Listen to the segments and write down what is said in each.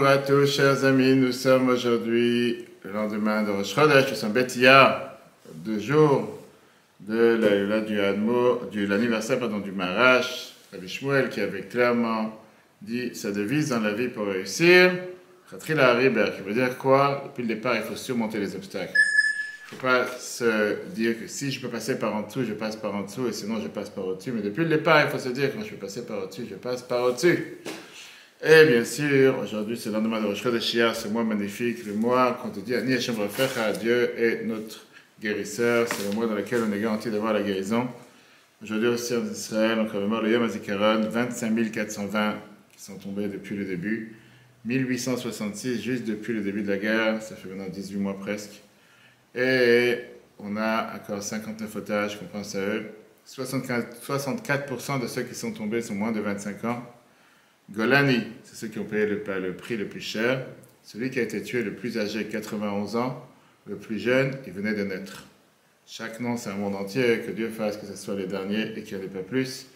à tous, chers amis. Nous sommes aujourd'hui le lendemain de Rosh Chodesh. Nous sommes Bétia, 2 jours de l'anniversaire du Marash, Rabbi Shmuel, qui avait clairement dit sa devise dans la vie pour réussir. Khatrila Hariber, qui veut dire quoi? Depuis le départ, il faut surmonter les obstacles. Il ne faut pas se dire que si je peux passer par en dessous, je passe par en dessous, et sinon je passe par au-dessus. Mais depuis le départ, il faut se dire que quand je peux passer par au-dessus, je passe par au-dessus. Et bien sûr, aujourd'hui, c'est le lendemain de Rosh Chodesh, ce mois magnifique, le mois quand on dit Ani Hashem Rafecha, Dieu est notre guérisseur. C'est le mois dans lequel on est garanti d'avoir la guérison. Aujourd'hui aussi en Israël, on commémore le Yom HaZikaron, 25 420 qui sont tombés depuis le début. 1866, juste depuis le début de la guerre, ça fait maintenant 18 mois presque. Et on a encore 59 otages, qu'on pense à eux. 64% de ceux qui sont tombés sont moins de 25 ans. Golani, c'est ceux qui ont payé le prix le plus cher. Celui qui a été tué le plus âgé, 91 ans, le plus jeune, il venait de naître. Chaque nom, c'est un monde entier, que Dieu fasse que ce soit les derniers et qu'il n'y en ait pas plus.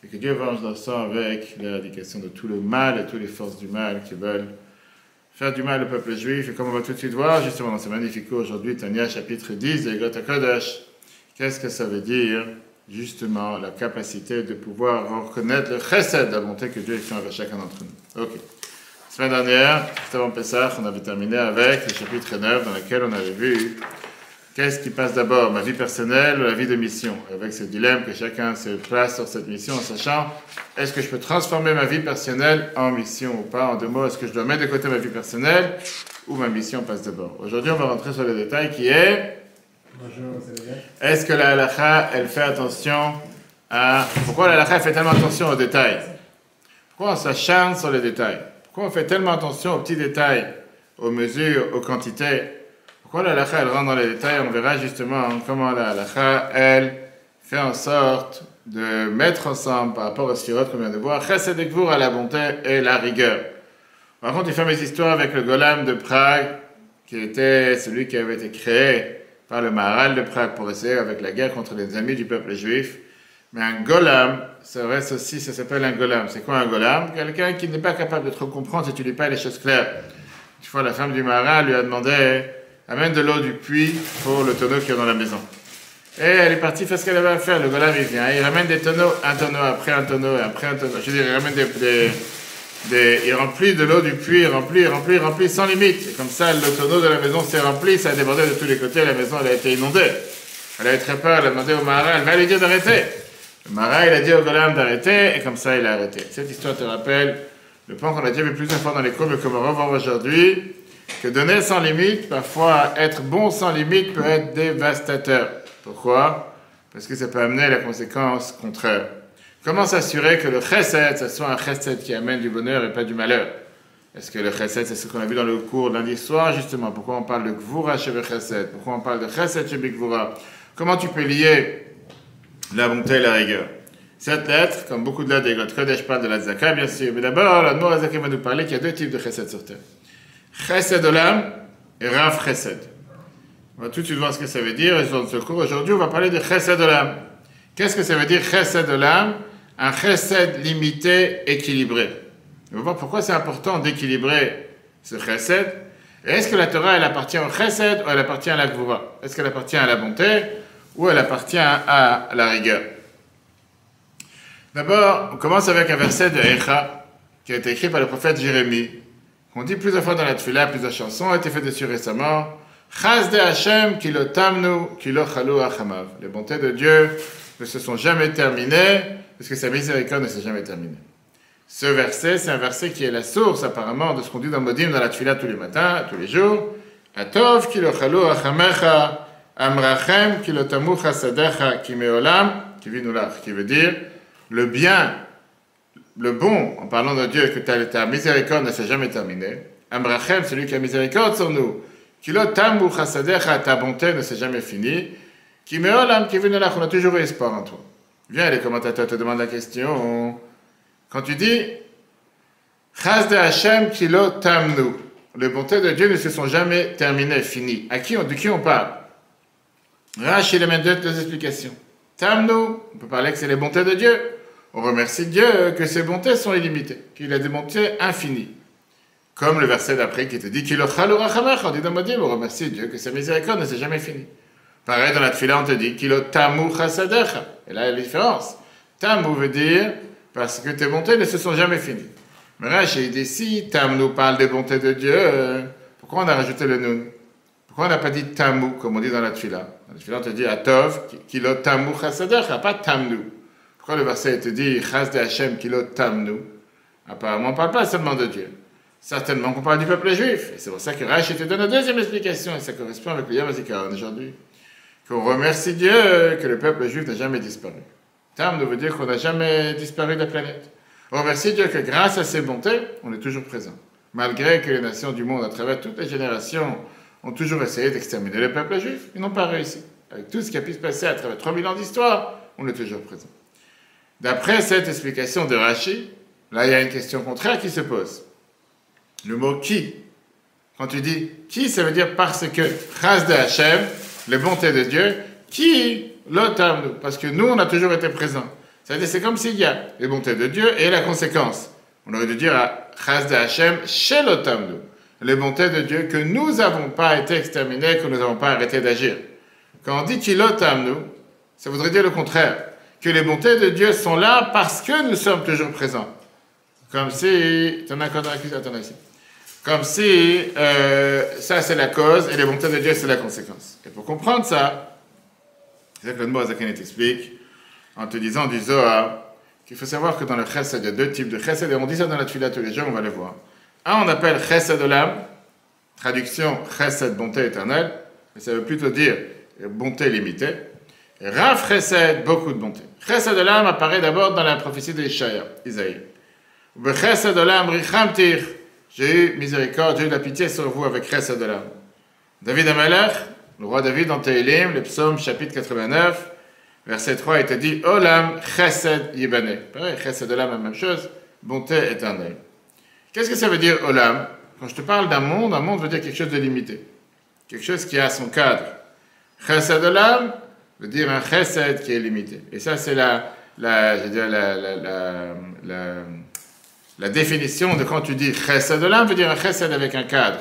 Et que Dieu venge leur sang avec l'éradication de tout le mal et toutes les forces du mal qui veulent faire du mal au peuple juif. Et comme on va tout de suite voir, justement dans ce magnifique cours aujourd'hui, Tania, chapitre 10 de Egot HaKodesh, qu'est-ce que ça veut dire? Justement, la capacité de pouvoir reconnaître le chesed, la bonté que Dieu fait envers chacun d'entre nous. Ok. La semaine dernière, juste avant Pessah, on avait terminé avec le chapitre 9, dans lequel on avait vu qu'est-ce qui passe d'abord, ma vie personnelle ou la vie de mission, avec ce dilemme que chacun se place sur cette mission en sachant, est-ce que je peux transformer ma vie personnelle en mission ou pas? En 2 mots, est-ce que je dois mettre de côté ma vie personnelle ou ma mission passe d'abord? Aujourd'hui, on va rentrer sur le détail qui est... Bonjour, est-ce que la halakha, elle fait attention à... Pourquoi la halakha fait tellement attention aux détails? Pourquoi on s'acharne sur les détails? Pourquoi on fait tellement attention aux petits détails, aux mesures, aux quantités? Pourquoi la halakha, elle rentre dans les détails? On verra justement comment la halakha, elle fait en sorte de mettre ensemble, par rapport aux sphirot qu'on vient de voir, chesed et gvur à la bonté et la rigueur. Par contre, il fait mes histoires avec le Golam de Prague, qui était celui qui avait été créé par le Maharal de Prague pour essayer avec la guerre contre les amis du peuple juif. Mais un Golam, ça reste aussi, ça s'appelle un Golam. C'est quoi un Golam? Quelqu'un qui n'est pas capable de trop comprendre si tu ne lis pas les choses claires. Une fois, la femme du Maharal lui a demandé, amène de l'eau du puits pour le tonneau qui est dans la maison. Et elle est partie faire ce qu'elle avait à faire. Le Golam, il vient, il ramène des tonneaux, un tonneau après un tonneau et après un tonneau. Je veux dire, il ramène il remplit de l'eau du puits, il remplit sans limite. Et comme ça, le tonneau de la maison s'est rempli, ça a débordé de tous les côtés, la maison elle a été inondée. Elle avait très peur, elle a demandé au Maharal, elle va lui dire d'arrêter. Le Maharal, il a dit au Golam d'arrêter, et comme ça, il a arrêté. Cette histoire te rappelle le point qu'on a déjà vu plusieurs fois dans les cours, mais qu'on va revoir aujourd'hui, que donner sans limite, parfois être bon sans limite peut être dévastateur. Pourquoi? Parce que ça peut amener la conséquence contraire. Comment s'assurer que le chesed, ça soit un chesed qui amène du bonheur et pas du malheur? Est-ce que le chesed, c'est ce qu'on a vu dans le cours lundi soir, justement? Pourquoi on parle de gvura chez le chesed? Pourquoi on parle de chesed chez gvura? Comment tu peux lier la bonté et la rigueur? Cette lettre, comme beaucoup de lettres des Egot HaKodesh, parle de la tzaka, bien sûr. Mais d'abord, la Nour Hazaka va nous parler qu'il y a 2 types de chesed sur terre. Chesed olam et rav chesed. On va tout de suite voir ce que ça veut dire. Et dans ce cours, aujourd'hui, on va parler de chesed olam. Qu'est-ce que ça veut dire chesed olam? Un chesed limité, équilibré. On va voir pourquoi c'est important d'équilibrer ce chesed. Et est-ce que la Torah, elle appartient au chesed ou elle appartient à la gvura? Est-ce qu'elle appartient à la bonté ou elle appartient à la rigueur? D'abord, on commence avec un verset de Echa, qui a été écrit par le prophète Jérémie. On dit plusieurs fois dans la Tfila, plusieurs chansons ont été faites dessus récemment. Chas de Hashem, ki lo tamnu, ki lo chalou achamav. Les bontés de Dieu ne se sont jamais terminées, parce que sa miséricorde ne s'est jamais terminée. Ce verset, c'est un verset qui est la source, apparemment, de ce qu'on dit dans Modim, dans la Tfila tous les matins, tous les jours. Atov, ki lo chalou achamecha, amrachem, ki lo tamu chasadecha, ki meolam, qui veut dire le bien, le bon, en parlant de Dieu, que ta miséricorde ne s'est jamais terminée. Amrachem, celui qui a miséricorde sur nous. Ki lo tamu chasadecha, ta bonté ne s'est jamais finie. Qui meolam, qui vient là, on a toujours eu espoir en toi. Viens, les commentateurs te demandent la question. Quand tu dis Chas de Hashem ki lo tamnu, les bontés de Dieu ne se sont jamais terminées, finies. De qui on parle? Rashi il amène 2 explications. Tamnu, on peut parler que c'est les bontés de Dieu. On remercie Dieu que ses bontés sont illimitées, qu'il a des bontés infinies. Comme le verset d'après qui te dit Kilo Chalou Rachamecha, on dit dans Modim, on remercie Dieu que sa miséricorde ne s'est jamais finie. Pareil, dans la Tfila, on te dit Kilo Tamu Chasadecha. Et là, il y a la différence. Tamu veut dire parce que tes bontés ne se sont jamais finies. Mais Rashi dit si Tam nous parle des bontés de Dieu, pourquoi on a rajouté le Nun? Pourquoi on n'a pas dit Tamu, comme on dit dans la Tfila? Dans la Tfila, on te dit Atov, Kilo Tamu Chasadecha, pas Tamnu. Pourquoi le verset te dit Chas de Hashem, Kilo Tamnu? Apparemment, on ne parle pas seulement de Dieu. Certainement qu'on parle du peuple juif. Et c'est pour ça que Rashi te donne la deuxième explication, et ça correspond avec le Yom HaZikaron aujourd'hui. Qu'on remercie Dieu que le peuple juif n'a jamais disparu. Tam veut dire qu'on n'a jamais disparu de la planète. On remercie Dieu que grâce à ses bontés, on est toujours présent. Malgré que les nations du monde, à travers toutes les générations, ont toujours essayé d'exterminer le peuple juif, ils n'ont pas réussi. Avec tout ce qui a pu se passer à travers 3000 ans d'histoire, on est toujours présent. D'après cette explication de Rashi, là il y a une question contraire qui se pose. Le mot qui, quand tu dis qui, ça veut dire parce que, Chas de Hashem, les bontés de Dieu, qui l'otamnu, parce que nous, on a toujours été présents. C'est-à-dire, c'est comme s'il y a les bontés de Dieu et la conséquence. On aurait dû dire à Chas de Hashem, chez l'otamnu, les bontés de Dieu, que nous n'avons pas été exterminés, que nous n'avons pas arrêté d'agir. Quand on dit qu'il l'otamnu, ça voudrait dire le contraire, que les bontés de Dieu sont là parce que nous sommes toujours présents. Comme si, t'en as encore dans l'accusation, attends ici. Comme si ça c'est la cause et les bontés de Dieu c'est la conséquence. Et pour comprendre ça, c'est ça que le mot Azaken t'explique en te disant du Zohar qu'il faut savoir que dans le chesed, il y a deux types de chesed et on dit ça dans la tefila tous les jours, on va le voir. Un on appelle chesed olam, traduction chesed, bonté éternelle, mais ça veut plutôt dire bonté limitée. Et Rav chesed, beaucoup de bonté. Chesed olam apparaît d'abord dans la prophétie d'Ishaïa, Isaïe. Chesed olam richamtir. J'ai eu miséricorde, j'ai eu de la pitié sur vous avec Chesed Olam. David Amalek, le roi David dans Tehillim, le psaume chapitre 89, verset 3, il te dit Olam Chesed Yibane. Pareil, Chesed Olam, la même chose, bonté éternelle. Qu'est-ce que ça veut dire Olam? Quand je te parle d'un monde veut dire quelque chose de limité. Quelque chose qui a son cadre. Chesed Olam veut dire un Chesed qui est limité. Et ça, c'est la définition de quand tu dis chesed olam veut dire un chesed avec un cadre.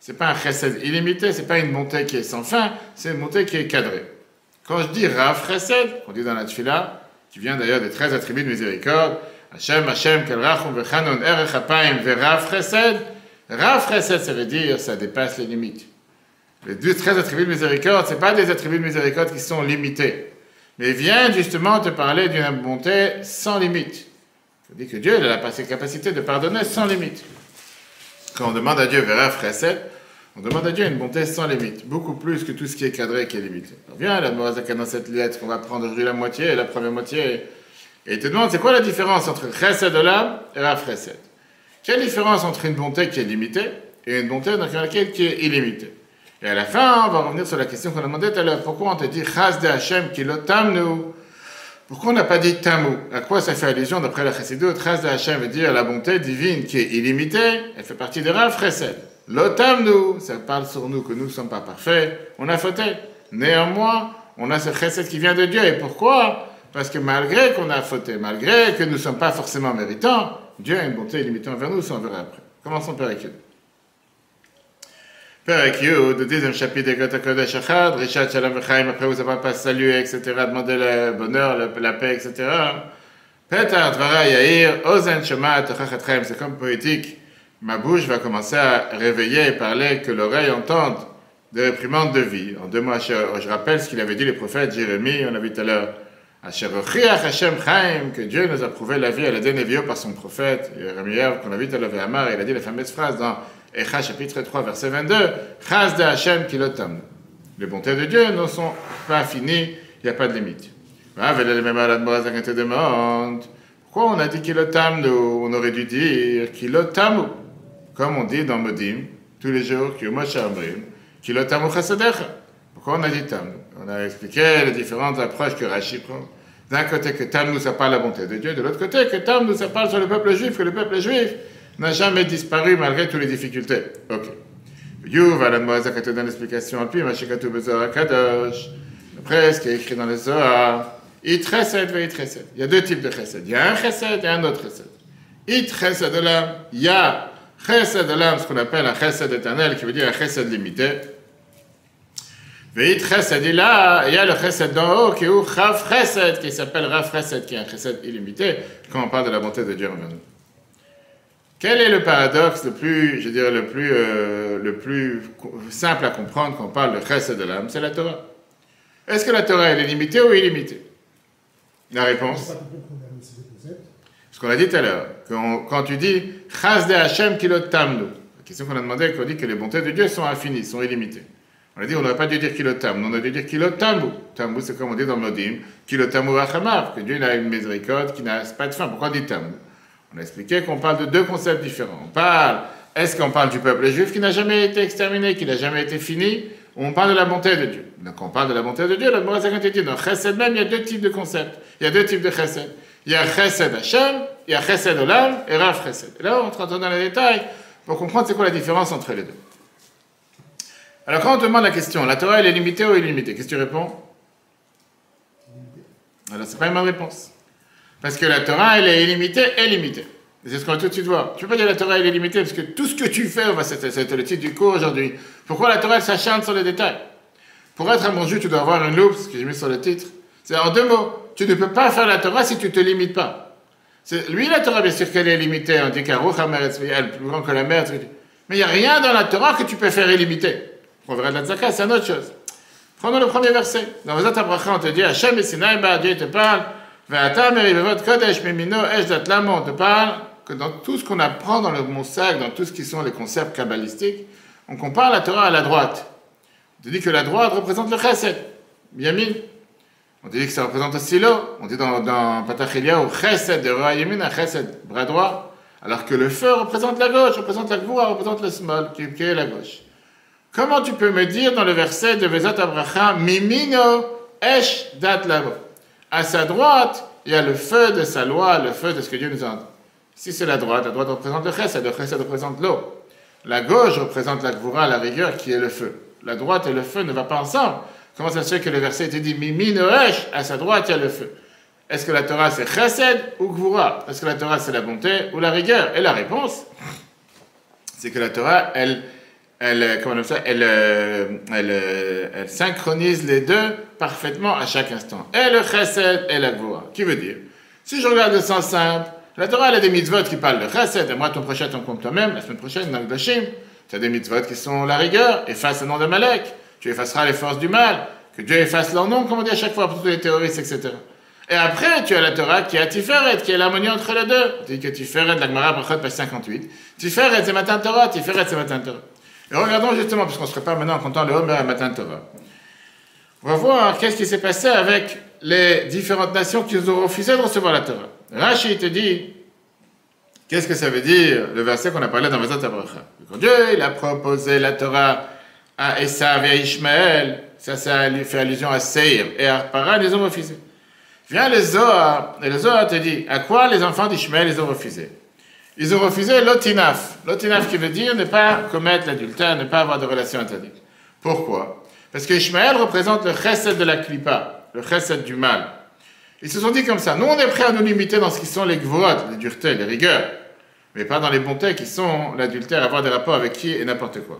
C'est pas un chesed illimité, c'est pas une bonté qui est sans fin, c'est une bonté qui est cadrée. Quand je dis Rav chesed, qu'on dit dans la tefila, qui vient d'ailleurs des 13 attributs de miséricorde, Hashem, Hashem, kel rachum vechanon erech apayim verav chesed, Rav chesed, ça veut dire ça dépasse les limites. Les 13 attributs de miséricorde, c'est pas des attributs de miséricorde qui sont limités, mais vient justement te parler d'une bonté sans limite. Il dit que Dieu a la capacité de pardonner sans limite. Quand on demande à Dieu Verav Chesed, on demande à Dieu une bonté sans limite, beaucoup plus que tout ce qui est cadré et qui est limité. Alors viens, la Moazaka dans cette lettre qu'on va prendre aujourd'hui la moitié et la première moitié, et il te demande c'est quoi la différence entre Chesed Olam et Rav Chesed. Quelle différence entre une bonté qui est limitée et une bonté dans laquelle qui est illimitée. Et à la fin, on va revenir sur la question qu'on a demandé tout à l'heure. Pourquoi on te dit Chas de Hashem ki lo tamnu? Pourquoi on n'a pas dit Tamu? À quoi ça fait allusion d'après la Chassidut? Chas de Hashem veut dire la bonté divine qui est illimitée, elle fait partie des Rav Chesed. Lo Tamnu, ça parle sur nous que nous ne sommes pas parfaits, on a fauté. Néanmoins, on a ce Chesed qui vient de Dieu. Et pourquoi? Parce que malgré qu'on a fauté, malgré que nous ne sommes pas forcément méritants, Dieu a une bonté illimitée envers nous, ça on verra après. Commençons par Yud. Père Yud, le 10e chapitre de Gota Kodesh Achad, Rishat Shalom V'chaim, après vous avez pas salué, etc., demandé le bonheur, la paix, etc. Petar Dvara Yair, Ozen Shema Tochachatchem, c'est comme poétique. Ma bouche va commencer à réveiller et parler, que l'oreille entende des réprimandes de vie. En deux mots, je rappelle ce qu'il avait dit le prophète Jérémie, on a vu tout à l'heure. Asher Ochiach Hashem Chaim, que Dieu nous a prouvé la vie à la Denevio par son prophète. Jérémie, qu'on a vu tout à l'heure, Amar, il a dit la fameuse phrase dans Echa chapitre 3 verset 22, Chas de Hashem ki lo tamnu. Les bontés de Dieu ne sont pas finies, il n'y a pas de limite. Te demande, pourquoi on a dit ki lo tamnu? On aurait dû dire ki lo tamu. Comme on dit dans Modim, tous les jours, ki Moshe Amrim, ki lo tamu chasadecha. Pourquoi on a dit tamnu? On a expliqué les différentes approches que Rashi prend. D'un côté que tamnu ça parle de la bonté de Dieu, de l'autre côté que tamnu ça parle sur le peuple juif, que le peuple juif n'a jamais disparu malgré toutes les difficultés. Ok. Yuv, la Moazaka te donne l'explication en plus, Mashikatu Bezohar Kadosh. Après, ce qui est écrit dans les Zohar, It Chesed ve It Chesed. Il y a deux types de Chesed. Il y a un Chesed et un autre Chesed. It Chesed Olam, il y a Chesed Olam, ce qu'on appelle un chesed éternel, qui veut dire un chesed limité. Veit chesed, il y a le chesed d'en haut, qui est où Chav chesed, qui s'appelle Rav chesed, qui est un chesed illimité, quand on parle de la bonté de Dieu envers nous. Quel est le paradoxe le plus, je dirais, le plus simple à comprendre quand on parle de chesed Olam? C'est la Torah. Est-ce que la Torah, elle est limitée ou illimitée? La réponse? Ce qu'on a dit tout à l'heure, quand tu dis Chas de Hashem kilot tamnu, la question qu'on a demandé, qu'on dit que les bontés de Dieu sont infinies, sont illimitées. On a dit, on n'aurait pas dû dire kilot tamnu, on aurait dû dire kilot tambu. Tambu, c'est comme on dit dans Modim, kilot tamu achamav, que Dieu a une miséricorde qui n'a pas de fin. Pourquoi on dit tambu? On a expliqué qu'on parle de deux concepts différents. On parle, est-ce qu'on parle du peuple juif qui n'a jamais été exterminé, qui n'a jamais été fini, ou on parle de la bonté de Dieu? Donc on parle de la bonté de Dieu, la Gemara a dit, dans chesed même, il y a deux types de concepts, il y a deux types de chesed. Il y a chesed Hashem, il y a chesed Olam et Rav chesed. Et là, on rentre dans les détails pour comprendre c'est quoi la différence entre les deux. Alors quand on te demande la question, la Torah elle est limitée ou illimitée, qu'est-ce que tu réponds? Alors c'est pas une bonne réponse. Parce que la Torah elle est illimitée et limitée. Et c'est ce qu'on va tout de suite voir. Tu peux pas dire la Torah elle est limitée parce que tout ce que tu fais, c'est le titre du cours aujourd'hui. Pourquoi la Torah elle s'acharne sur les détails? Pour être un bon juif, tu dois avoir une loupe, ce que j'ai mis sur le titre. C'est en deux mots. Tu ne peux pas faire la Torah si tu ne te limites pas. Lui, la Torah, bien sûr qu'elle est limitée. On dit qu'Aruch HaMeretz, elle est plus grande que la mer. Mais il n'y a rien dans la Torah que tu peux faire illimité. On verra de la Tzaka, c'est une autre chose. Prenons le premier verset. Dans Vazat HaBracha, on te dit, Hashem et Sinai, Dieu te parle, Ve'ata merivevot kodesh mimino esh dat lamo, on te parle que dans tout ce qu'on apprend dans le Moussag, dans tout ce qui sont les concepts kabbalistiques, on compare la Torah à la droite. On te dit que la droite représente le chesed. Yamin. On dit que ça représente aussi l'eau. On dit dans Patach Eliyahu, chesed de Roa Yemin, un chesed, bras droit. Alors que le feu représente la gauche, représente la gvoura, représente le small, qui est la gauche. Comment tu peux me dire dans le verset de Vezat Abracha, Mimino Esh Dat Lavo? À sa droite, il y a le feu de sa loi, le feu de ce que Dieu nous a dit. Si c'est la droite représente le chesed représente l'eau. La gauche représente la gvoura, la rigueur, qui est le feu. La droite et le feu ne vont pas ensemble. Comment ça se fait que le verset était dit Mimi Noesh, à sa droite il y a le feu? Est-ce que la Torah c'est chesed ou gvoura? Est-ce que la Torah c'est la bonté ou la rigueur? Et la réponse, c'est que la Torah, elle synchronise les deux parfaitement à chaque instant. Et le chesed et la gvoura. Qui veut dire, si je regarde le sens simple, la Torah elle a des mitzvot qui parlent de chesed, et moi ton prochain t'en compte toi-même, la semaine prochaine dans le Dashim, tu as des mitzvot qui sont la rigueur, efface le nom de Malek. Tu effaceras les forces du mal, que Dieu efface leur nom, comme on dit à chaque fois pour tous les terroristes, etc. Et après, tu as la Torah qui est Tiferet, qui est l'harmonie entre les deux. Tu dis que Tiferet, la Gemara Brachot, page 58. Tiferet, c'est Matan Torah, Tiferet, c'est Matan Torah. Et regardons justement, puisqu'on se prépare maintenant en comptant le Homer à Matan Torah. On va voir qu'est-ce qui s'est passé avec les différentes nations qui nous ont refusé de recevoir la Torah. Rashi te dit, qu'est-ce que ça veut dire, le verset qu'on a parlé dans Vezat Abracha. Quand Dieu, il a proposé la Torah à Esav et à Ishmaël, ça fait allusion à Seir et à Paran, ils ont refusé. Vient le Zohar, et le Zohar te dit, à quoi les enfants d'Ishmaël ils ont refusé? Ils ont refusé l'otinaf. L'otinaf qui veut dire ne pas commettre l'adultère, ne pas avoir de relations interdites. Pourquoi? Parce que Ishmaël représente le chesed de la klipa, le chesed du mal. Ils se sont dit comme ça, nous on est prêts à nous limiter dans ce qui sont les gvorot, les duretés, les rigueurs, mais pas dans les bontés qui sont l'adultère, avoir des rapports avec qui et n'importe quoi.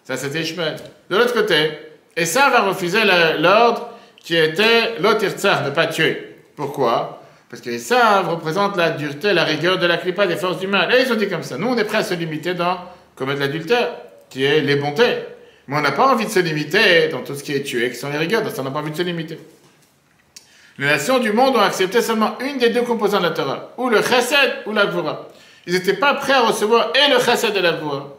Ça, c'était Ishmaël. De l'autre côté, Esav a refusé l'ordre qui était l'otirtzar, ne pas tuer. Pourquoi? Parce qu'Esav représente la dureté, la rigueur de la klipa, des forces du mal. Et ils ont dit comme ça, nous on est prêts à se limiter dans commettre l'adultère, qui est les bontés. Mais on n'a pas envie de se limiter dans tout ce qui est tué, qui sont les rigueurs, donc on n'a pas envie de se limiter. Les nations du monde ont accepté seulement une des deux composantes de la Torah, ou le chesed ou la gvura. Ils n'étaient pas prêts à recevoir et le chesed et la gvura.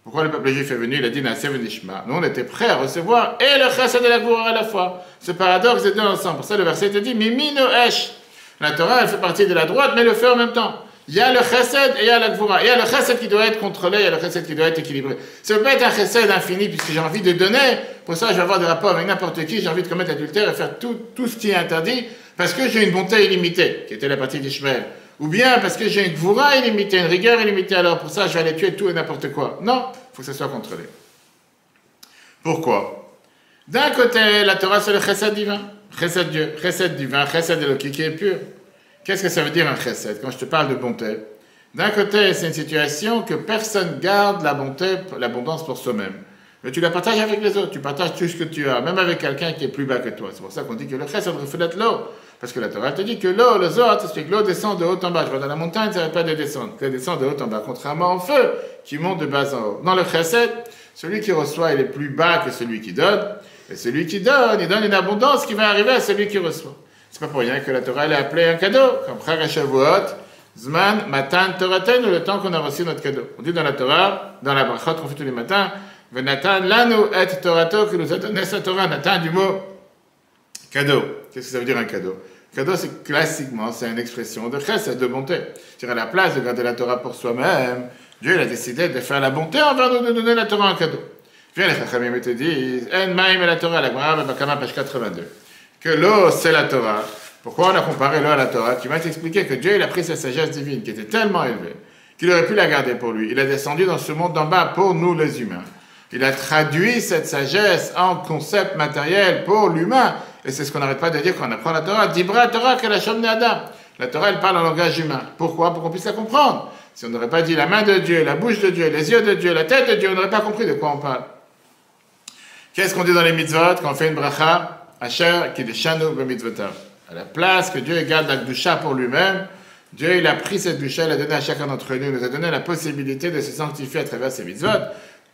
Pourquoi le peuple juif est venu? Il a dit Na'aseh v'nishma. Nous, on était prêts à recevoir et le chesed et la gvura à la fois. Ce paradoxe, les deux ensemble. Pour ça, le verset te dit Mimi noesh. La Torah, elle fait partie de la droite, mais le fait en même temps. Il y a le chesed et il y a la gvura. Il y a le chesed qui doit être contrôlé, il y a le chesed qui doit être équilibré. Ça ne peut pas être un chesed infini, puisque j'ai envie de donner. Pour ça, je vais avoir des rapports avec n'importe qui. J'ai envie de commettre l'adultère et faire tout ce qui est interdit, parce que j'ai une bonté illimitée, qui était la partie d'Ishmaël. Ou bien parce que j'ai une gvura illimitée, une rigueur illimitée, alors pour ça je vais aller tuer tout et n'importe quoi. Non, il faut que ça soit contrôlé. Pourquoi? D'un côté, la Torah c'est le chesed divin, chesed Dieu, chesed divin, chesed Eloki qui est pur. Qu'est-ce que ça veut dire un chesed? Quand je te parle de bonté, D'un côté, c'est une situation que personne garde la bonté, l'abondance pour soi-même. Mais tu la partages avec les autres, tu partages tout ce que tu as, même avec quelqu'un qui est plus bas que toi. C'est pour ça qu'on dit que le chesed reflète l'eau. Parce que la Torah te dit que l'eau, les autres, c'est que l'eau descend de haut en bas. Je vois dans la montagne, ça ne va pas de descendre. Elle descend de haut en bas, contrairement au feu qui monte de bas en haut. Dans le chesed, celui qui reçoit, il est plus bas que celui qui donne. Et celui qui donne, il donne une abondance qui va arriver à celui qui reçoit. C'est pas pour rien que la Torah elle est appelée un cadeau, comme Chag HaShavuot, Zman, Matan, Toraten, le temps qu'on a reçu notre cadeau. On dit dans la Torah, dans la brachot qu'on fait tous les matins, Venatan lanu et Torato, qui nous a donné sa Torah, Natan du mot cadeau. Qu'est-ce que ça veut dire un cadeau? Cadeau, c'est classiquement, c'est une expression de chesed, de bonté. C'est-à-dire à la place de garder la Torah pour soi-même, Dieu il a décidé de faire la bonté envers nous, de donner la Torah en cadeau. Viens les Chachamim te disent, En Maïm et la Torah, la Gemara, Bakama, page 82. Que l'eau, c'est la Torah. Pourquoi on a comparé l'eau à la Torah? Tu vas t'expliquer que Dieu, il a pris sa sagesse divine, qui était tellement élevée, qu'il aurait pu la garder pour lui. Il a descendu dans ce monde d'en bas pour nous, les humains. Il a traduit cette sagesse en concept matériel pour l'humain. Et c'est ce qu'on n'arrête pas de dire quand on apprend la Torah. Dibra Torah que la Shomne Adam. La Torah, elle parle en langage humain. Pourquoi? Pour qu'on puisse la comprendre. Si on n'aurait pas dit la main de Dieu, la bouche de Dieu, les yeux de Dieu, la tête de Dieu, on n'aurait pas compris de quoi on parle. Qu'est-ce qu'on dit dans les mitzvot quand on fait une bracha? Asher kideshanu b'mitzvotav. À la place que Dieu garde la doucha pour lui-même, Dieu il a pris cette doucha, il a donné à chacun d'entre nous, il nous a donné la possibilité de se sanctifier à travers ces mitzvot.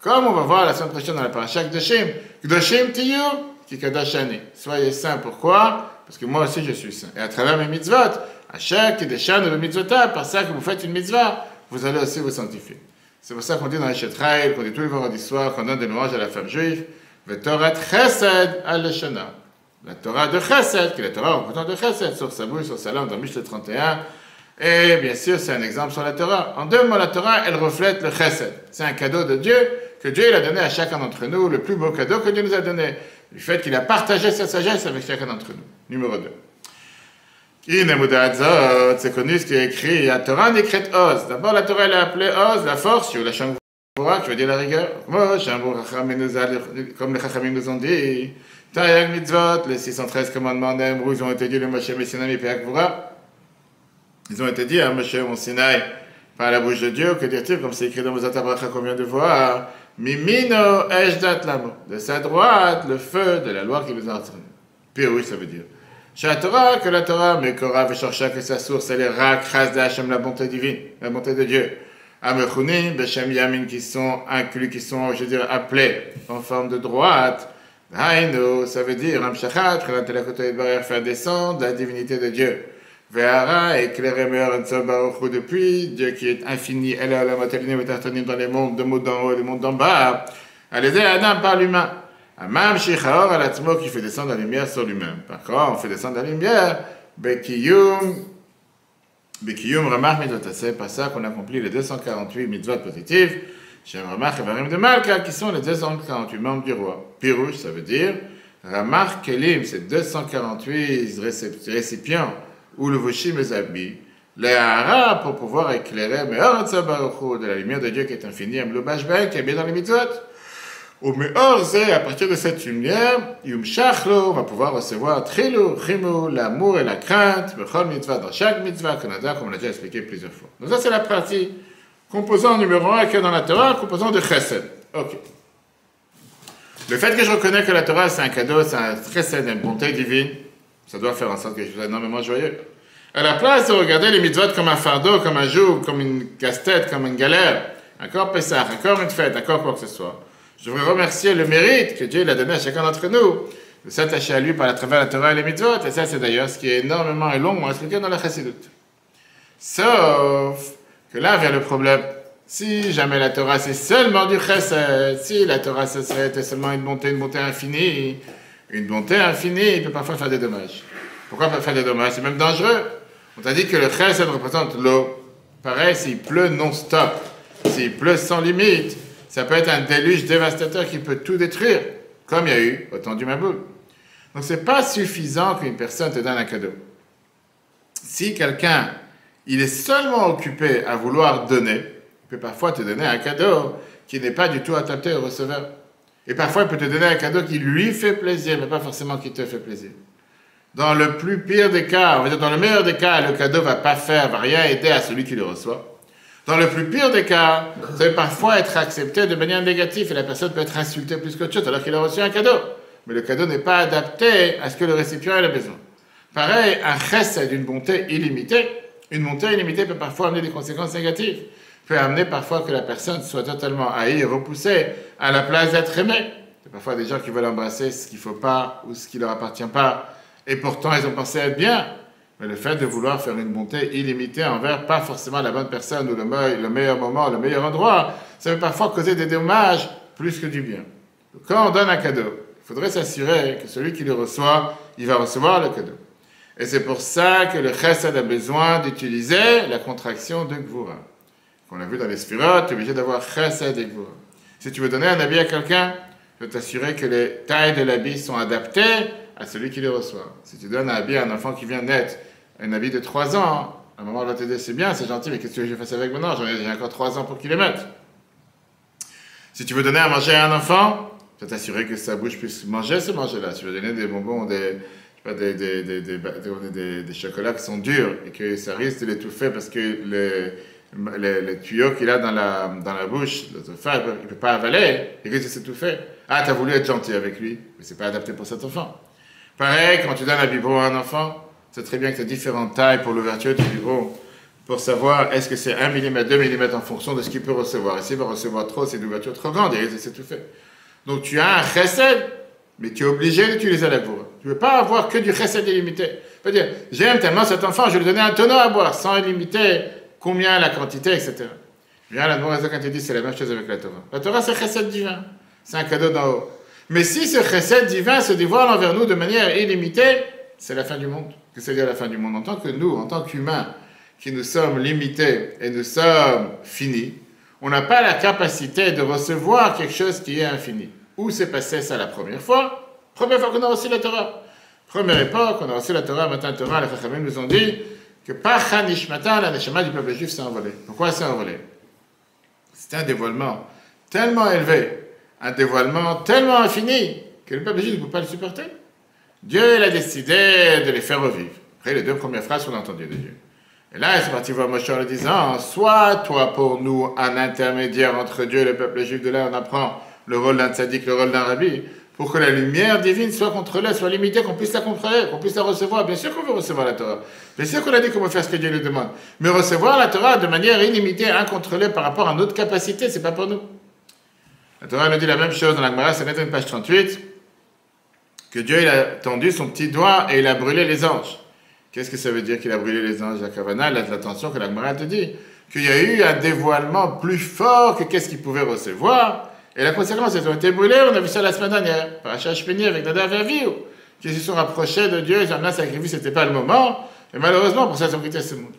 Comme on va voir la semaine prochaine dans la paracha Kedoshim. Kedoshim tiyu kikadoshani. Soyez saints. Pourquoi? Parce que moi aussi je suis saint. Et à travers mes mitzvot, Asher kideshanu b'mitzvotav, par ça que vous faites une mitzvah, vous allez aussi vous sanctifier. C'est pour ça qu'on dit dans les Shetraïl, qu'on dit tous les vendredis soirs, qu'on donne des louanges à la femme juive, Torah chesed al-Leshana. La Torah de chesed, qui est la Torah représentant de chesed, sur sa bouche, sur sa langue, dans Mishle 31. Et bien sûr, c'est un exemple sur la Torah. En deux mots, la Torah, elle reflète le chesed. C'est un cadeau de Dieu, que Dieu il a donné à chacun d'entre nous, le plus beau cadeau que Dieu nous a donné. Du fait qu'il a partagé sa sagesse avec chacun d'entre nous. Numéro 2. C'est connu ce qui est écrit, la Torah décrète Oz. D'abord, la Torah, elle est appelée Oz, la force, ou la Shangvura, qui veut dire la rigueur. Comme les Chachamim nous ont dit, Taïag Mitzvot, les 613 commandements d'Emrou, ils ont été dit le Moshe Messinam et Péakvura. Ils ont été dit à Moshe mon Sinaï par la bouche de Dieu, que dire-t-il, comme c'est écrit dans Mosat Abracha qu'on vient de voir, Mimino Ejdat Lamo, de sa droite, le feu de la loi qui nous a entraînés. Pirouche, ça veut dire. Chez la Torah, que la Torah, mais Korah, Veshorsha, que sa source, elle est Rak, Chas de Hachem, la bonté divine, la bonté de Dieu. Amechunim, Beshem Yamin, qui sont inclus, qui sont, je veux dire, appelés en forme de droite. Haïno, ça veut dire, Amshachat, faire descendre la divinité de Dieu. Ve'ara, éclairer meilleur Baruch depuis, Dieu qui est infini, elle est la matérialité métartonim dans les mondes, de mondes d'en haut et les mondes d'en bas. À l'aider Adam par l'humain. Amam Shichaor à l'atmo qui fait descendre la lumière sur lui-même. Par contre, on fait descendre la lumière, Bekiyum, Ramach Mitzvot. C'est pas ça qu'on accomplit les 248 mitzvot positifs. Chez Ramach et Varim de Malka, qui sont les 248 membres du roi. Pirouche, ça veut dire, Ramach Kelim, c'est 248 récipients, ou le Voshim les habits. Les Hara, pour pouvoir éclairer, mais de la lumière de Dieu qui est infinie, Amlobashbek, qui est bien dans les mitzvot. Au meilleur, c'est à partir de cette lumière, Yum Shachlo va pouvoir recevoir Trilu, Chimu, l'amour et la crainte, Bechol Mitzvah, dans chaque mitzvah, Canada, comme on l'a déjà expliqué plusieurs fois. Donc, ça, c'est la partie composant numéro 1 qu'il y a dans la Torah, composant de Chesed. Ok. Le fait que je reconnais que la Torah, c'est un cadeau, c'est un Chesed, une bonté divine, ça doit faire en sorte que je sois énormément joyeux. À la place de regarder les mitzvot comme un fardeau, comme un joug, comme une casse-tête, comme une galère, encore Pessah, encore une fête, encore quoi que ce soit. Je voudrais remercier le mérite que Dieu a donné à chacun d'entre nous, de s'attacher à lui par à travers la Torah et les mitzvot. Et ça, c'est d'ailleurs ce qui est énormément et longuement expliqué dans la Chassidut. Sauf que là vient le problème. Si jamais la Torah, c'est seulement du chesed, si la Torah, ce serait seulement une bonté infinie, il peut parfois faire des dommages. Pourquoi pas faire des dommages? C'est même dangereux. On t'a dit que le chesed représente l'eau. Pareil, s'il pleut non-stop, s'il pleut sans limite, ça peut être un déluge dévastateur qui peut tout détruire, comme il y a eu au temps du Maboul. Donc ce n'est pas suffisant qu'une personne te donne un cadeau. Si quelqu'un, il est seulement occupé à vouloir donner, il peut parfois te donner un cadeau qui n'est pas du tout adapté au receveur. Et parfois, il peut te donner un cadeau qui lui fait plaisir, mais pas forcément qui te fait plaisir. Dans le plus pire des cas, on va dire dans le meilleur des cas, le cadeau va rien aider à celui qui le reçoit. Dans le plus pire des cas, ça peut parfois être accepté de manière négative et la personne peut être insultée plus qu'autre chose alors qu'il a reçu un cadeau. Mais le cadeau n'est pas adapté à ce que le récipient a besoin. Pareil, un chesed d'une bonté illimitée, une bonté illimitée peut parfois amener des conséquences négatives. Peut amener parfois que la personne soit totalement haïe et repoussée à la place d'être aimée. Il y a parfois des gens qui veulent embrasser ce qu'il ne faut pas ou ce qui ne leur appartient pas et pourtant ils ont pensé être bien. Mais le fait de vouloir faire une bonté illimitée envers pas forcément la bonne personne ou le meilleur moment, le meilleur endroit, ça peut parfois causer des dommages plus que du bien. Donc, quand on donne un cadeau, il faudrait s'assurer que celui qui le reçoit, il va recevoir le cadeau. Et c'est pour ça que le chesed a besoin d'utiliser la contraction de Gvura. On l'a vu dans les Sphirot, tu es obligé d'avoir chesed et Gvura. Si tu veux donner un habit à quelqu'un, tu dois t'assurer que les tailles de l'habit sont adaptées à celui qui le reçoit. Si tu donnes un habit à un enfant qui vient de naître, un habit de 3 ans, à un moment, elle va te dire, c'est bien, c'est gentil, mais qu'est-ce que je fasse avec maintenant? J'ai encore 3 ans pour qu'il les mette. Si tu veux donner à manger à un enfant, tu dois t'assurer que sa bouche puisse manger ce manger-là. Si tu veux donner des bonbons, des chocolats qui sont durs et que ça risque de l'étouffer parce que les tuyaux qu'il a dans la bouche, l'œsophage, il ne peut pas avaler, il risque de s'étouffer. Ah, tu as voulu être gentil avec lui, mais ce n'est pas adapté pour cet enfant. Pareil, quand tu donnes un biberon à un enfant, c'est très bien que tu as différentes tailles pour l'ouverture du biberon, pour savoir est-ce que c'est 1 mm, 2 mm en fonction de ce qu'il peut recevoir. Et s'il va recevoir trop, c'est une ouverture trop grande, il risque de s'étouffer. Donc tu as un chesed, mais tu es obligé d'utiliser la Gvura. Tu ne veux pas avoir que du chesed illimité. Tu peux dire, j'aime tellement cet enfant, je vais lui donner un tonneau à boire, sans limiter combien, la quantité, etc. Bien, la Mouraza, quand il dit, c'est la même chose avec la Torah. La Torah, c'est chesed divin. C'est un cadeau d'en haut. Mais si ce chesed divin se dévoile envers nous de manière illimitée, c'est la fin du monde. Qu'est-ce que c'est la fin du monde? En tant que nous, en tant qu'humains, qui nous sommes limités et nous sommes finis, on n'a pas la capacité de recevoir quelque chose qui est infini. Où s'est passé ça la première fois? Première fois qu'on a reçu la Torah. Première époque, on a reçu la Torah, matin Torah, les Chachamim nous ont dit que par Hanishmata, la Neshama du peuple juif s'est envolée. Pourquoi s'est envolée? C'était un dévoilement tellement élevé, un dévoilement tellement infini, que le peuple juif ne peut pas le supporter. Dieu, il a décidé de les faire revivre. Après les 2 premières phrases qu'on a entendues de Dieu. Et là, ils sont partis voir Moshe en lui disant, sois toi pour nous un intermédiaire entre Dieu et le peuple juif. De là, on apprend le rôle d'un tzaddik, le rôle d'un rabbi, pour que la lumière divine soit contrôlée, soit limitée, qu'on puisse la contrôler, qu'on puisse la recevoir. Bien sûr qu'on veut recevoir la Torah. Bien sûr qu'on a dit qu'on veut faire ce que Dieu nous demande. Mais recevoir la Torah de manière illimitée, incontrôlée par rapport à notre capacité, c'est pas pour nous. La Torah nous dit la même chose dans la Gemara, c'est une page 38, que Dieu il a tendu son petit doigt et il a brûlé les anges. Qu'est-ce que ça veut dire qu'il a brûlé les anges? La Kavana, l'attention que la Gemara te dit, qu'il y a eu un dévoilement plus fort que qu'est-ce qu'ils pouvaient recevoir. Et la conséquence, ils ont été brûlés, on a vu ça la semaine dernière, par Hachashpeni avec Nadav et Avihu, qui se sont rapprochés de Dieu, ils ont amené un sacrifice, c'était pas le moment, et malheureusement, pour ça, ils ont quitté ce monde.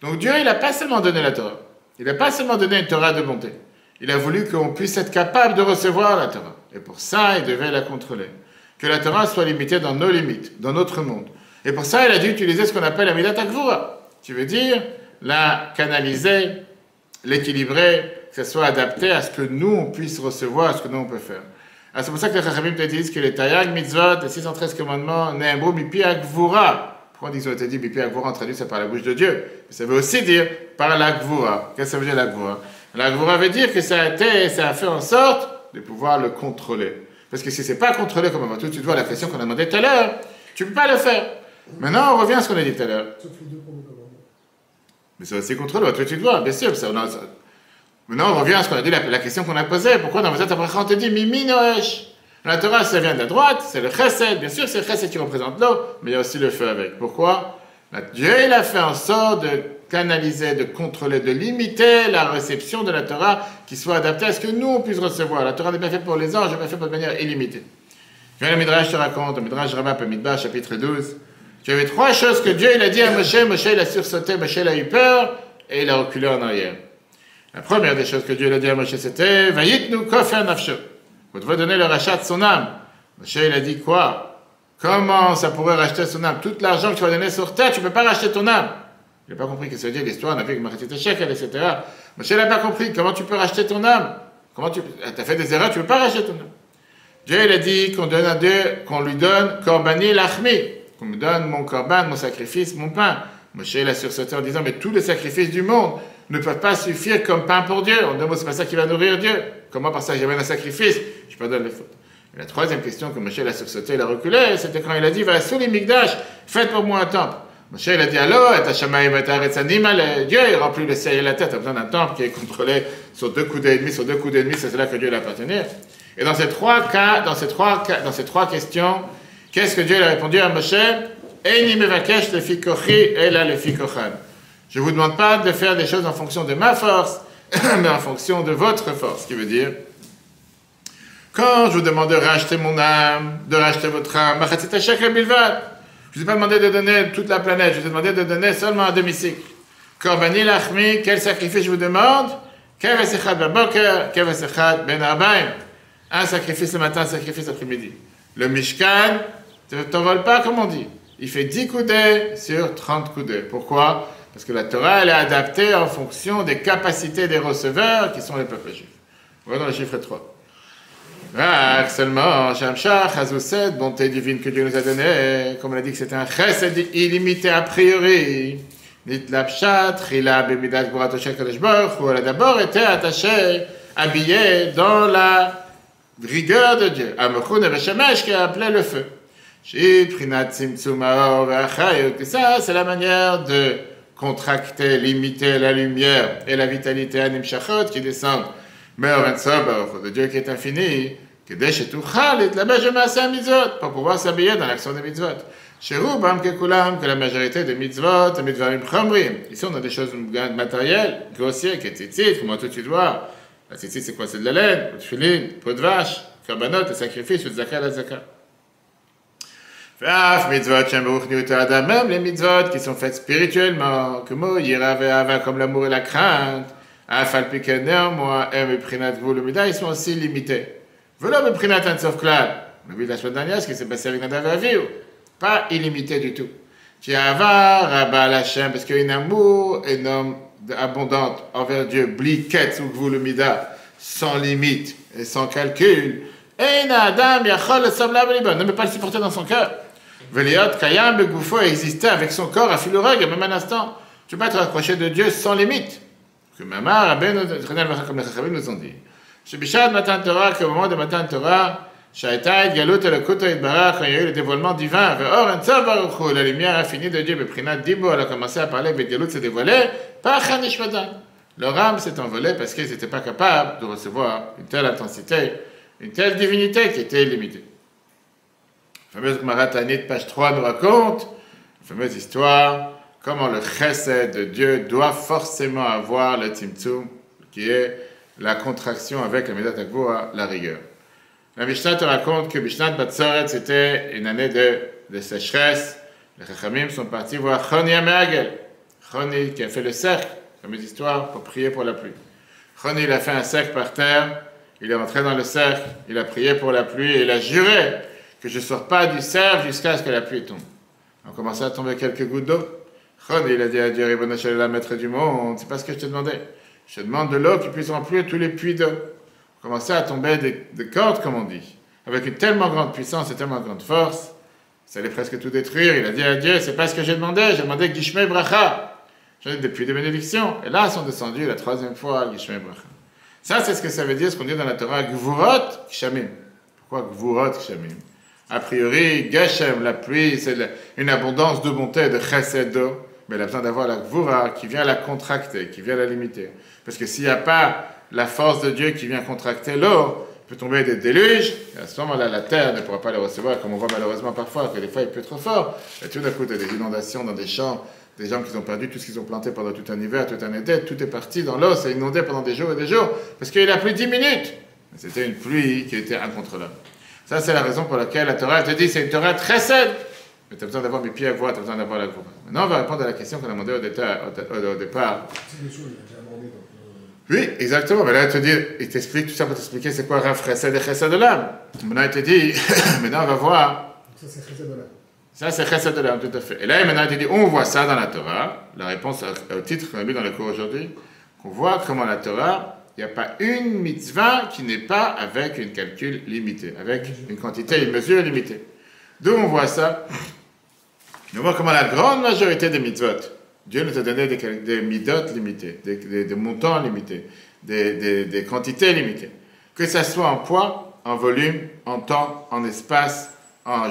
Donc Dieu, il n'a pas seulement donné la Torah, il n'a pas seulement donné une Torah de bonté, il a voulu qu'on puisse être capable de recevoir la Torah. Et pour ça, il devait la contrôler. Que la Torah soit limitée dans nos limites, dans notre monde. Et pour ça, il a dû utiliser ce qu'on appelle la Midat HaGvura. Tu veux dire, la canaliser, l'équilibrer, que ce soit adapté à ce que nous, on puisse recevoir, à ce que nous, on peut faire. Alors, c'est pour ça que les Chachamim te disent que les Tayag, Mitzvot, les 613 commandements, Ne'emru, Mipi HaGvura. Pourquoi on dit qu'ils ont été dit Mipi HaGvura, on traduit ça par la bouche de Dieu? Mais ça veut aussi dire par la Gvura. Qu'est-ce que ça veut dire la Gvura? La Gvura veut dire que ça a fait en sorte de pouvoir le contrôler. Parce que si ce n'est pas contrôlé, comme on va tout de suite voir la question qu'on a demandé tout à l'heure, tu ne peux pas le faire. Maintenant, on revient à ce qu'on a dit tout à l'heure. Mais c'est aussi contrôlé, on va tout de suite voir, bien sûr. Maintenant, on revient à ce qu'on a dit, la question qu'on a posée. Pourquoi dans votre après on te dit Mimi Noesh? La Torah, ça vient de la droite, c'est le chesed. Bien sûr, c'est le chesed qui représente l'eau, mais il y a aussi le feu avec. Pourquoi? Dieu, il a fait en sorte de canaliser, de contrôler, de limiter la réception de la Torah qui soit adaptée à ce que nous, on puisse recevoir. La Torah n'est pas faite pour les anges, elle n'est pas faite de manière illimitée. Viens le Midrash te raconte, le Midrash Rabbah Pamidbar, chapitre 12. Tu avais 3 choses que Dieu il a dit à Moshe. Moshe il a sursauté, Moshe il a eu peur et il a reculé en arrière. La première des choses que Dieu il a dit à Moshe c'était Vayitnu kofer nafsho. Vous devez donner le rachat de son âme. Moshe il a dit quoi? Comment ça pourrait racheter son âme? Tout l'argent que tu vas donner sur terre, tu ne peux pas racheter ton âme. Il n'a pas compris ce que ça veut dire l'histoire, on a vu avec Machatit Shekel, etc. Moshe n'a pas compris comment tu peux racheter ton âme. Comment tu as fait des erreurs, tu ne peux pas racheter ton âme. Dieu il a dit qu'on donne à Dieu, qu'on lui donne Korbani Lachmi, qu'on me donne mon Korban, mon sacrifice, mon pain. Moshe il a sursauté en disant mais tous les sacrifices du monde, ne peuvent pas suffire comme pain pour Dieu. En deux mots, c'est pas ça qui va nourrir Dieu. Comment par ça j'amène un sacrifice? Je pardonne les fautes. Et la troisième question que Moshe a sursauté, il a reculé, c'était quand il a dit, va sous les Migdash, faites pour moi un temple. Moshe, il a dit, alors, Dieu, il remplit le ciel et la terre, tu as besoin d'un temple qui est contrôlé sur 2 coudées et demi, c'est là que Dieu l'appartenait. Et dans ces trois questions, qu'est-ce que Dieu a répondu à Moshe? Je ne vous demande pas de faire des choses en fonction de ma force, mais en fonction de votre force, ce qui veut dire, quand je vous demande de racheter mon âme, de racheter votre âme, je ne vous ai pas demandé de donner toute la planète, je vous ai demandé de donner seulement un demi-cycle. Korbani lachmi, quel sacrifice je vous demande? Un sacrifice le matin, un sacrifice l'après-midi. Le Mishkan, tu ne t'envoles pas, comme on dit. Il fait 10 coudées sur 30 coudées. Pourquoi? Parce que la Torah, elle est adaptée en fonction des capacités des receveurs qui sont les peuples juifs. Voilà dans le chiffre 3. Seulement, Shamshach, Hazouset, bonté divine que Dieu nous a donnée, comme on a dit que c'était un chesed illimité a priori. Nitlapshat, Chila, Bemidat, Goratoshek, Kadeshbach, où elle a d'abord été attachée, habillée dans la rigueur de Dieu. Amochun et Veshemesh qui a appelé le feu. Prinat Simtsum Aor Ve'achayot, et ça, c'est la manière de contracter, limiter la lumière et la vitalité à Nimshachot qui descendent. Mais de Dieu qui est infini, que pour pouvoir s'habiller dans l'action des mitzvot. Chez Roubam Kekulam, que la majorité des mitzvot, mitzvahim chomrim. Ici, on a des choses matérielles, grossières, qui est tzitzit, comment tout tu dois. La tzitzit, c'est quoi? C'est de la laine, de filin, peau de vache, karbanot, le sacrifice, le zakah, la zakah. Même les mitzvot qui sont faites spirituellement, comme comme l'amour et la crainte, néanmoins, ils sont aussi limités. Voilà le Prinat Ansof Klal. On a vu la semaine dernière ce qui s'est passé avec Nadav et Avihu. Pas illimité du tout. Tiavar, Rabba Lachem, parce qu'il y a un amour énorme, abondante envers Dieu, bliket ou gvulumida, sans limite et sans calcul. Et Adam, Yachol, ne peut pas le supporter dans son cœur. Veliot, Kayam, Begoufo, exister avec son corps à filoreg, à même un instant. Tu peux pas te rapprocher de Dieu sans limite. Que Mamar, Rabbeinu, comme les Chachamim nous ont dit. Chez Bishad Matan Torah, qu'au moment de Matan Torah, Shaïtaïd, Galut, et le Koto Barach, quand il y a eu le dévoilement divin, Or, Entzor Baruchu, la lumière infinie de Dieu, Beprinat Dibo, elle a commencé à parler, Bet Galut s'est dévoilé, par Chanishmadan. Leur âme s'est envolée parce qu'ils n'étaient pas capables de recevoir une telle intensité, une telle divinité qui était limitée. La fameuse Gemara Tanit, page 3, nous raconte, la fameuse histoire, comment le chesed de Dieu doit forcément avoir le tzimtzum, qui est la contraction avec la Midat HaGvura, la rigueur. La Mishnah te raconte que Mishnat Batzoret, c'était une année de sécheresse. Les Chachamim sont partis voir Choni Ameagel. Choni qui a fait le cercle, fameuse histoire, pour prier pour la pluie. Choni, il a fait un cercle par terre, il est rentré dans le cercle, il a prié pour la pluie et il a juré que je ne sors pas du cercle jusqu'à ce que la pluie tombe. On a commencé à tomber quelques gouttes d'eau. Choni, il a dit à Dieu, Ribono Shel Olam, maître du monde, c'est pas ce que je te demandais. Je te demande de l'eau qui puisse remplir tous les puits d'eau. Commençait à tomber des cordes, comme on dit, avec une tellement grande puissance et tellement grande force, ça allait presque tout détruire. Il a dit à Dieu, c'est pas ce que j'ai demandé Gishmei Bracha. J'en ai des puits de bénédiction. Et là, ils sont descendus la 3e fois, Gishmei Bracha. Ça, c'est ce que ça veut dire, ce qu'on dit dans la Torah, Gvurot Kshamim. Pourquoi Gvurot Kshamim? A priori, Geshem, la pluie, c'est une abondance de bonté, de chesed d'eau, mais il a besoin d'avoir la Gvura qui vient la contracter, qui vient la limiter. Parce que s'il n'y a pas la force de Dieu qui vient contracter l'eau, il peut tomber des déluges, et à ce moment-là, la terre ne pourra pas les recevoir, comme on voit malheureusement parfois, que des fois il peut être trop fort. Et tout d'un coup, il y a des inondations dans des champs, des gens qui ont perdu tout ce qu'ils ont planté pendant tout un hiver, tout un été, tout est parti dans l'eau, c'est inondé pendant des jours et des jours, parce qu'il a plu 10 minutes. C'était une pluie qui était incontrôlable. Ça, c'est la raison pour laquelle la Torah te dit, c'est une Torah très saine. Mais tu as besoin d'avoir mes pieds à voix, tu as besoin d'avoir la courbe. Maintenant, on va répondre à la question qu'on a demandé au départ. Oui, exactement. Mais là, il t'explique tout ça pour t'expliquer c'est quoi Rav Chesed et Chesed de l'âme. Maintenant, il te dit, maintenant, on va voir. Ça, c'est Chesed de l'âme. Ça, c'est Chesed de l'âme, tout à fait. Et là, maintenant, il te dit, on voit ça dans la Torah. La réponse au titre qu'on a mis dans le cours aujourd'hui, qu'on voit comment la Torah, il n'y a pas une mitzvah qui n'est pas avec un calcul limité, avec une quantité, une mesure limitée. D'où on voit ça? On voit comment la grande majorité des mitzvot, Dieu nous a donné des midotes limitées, des montants limités, des quantités limitées. Que ça soit en poids, en volume, en temps, en espace, dans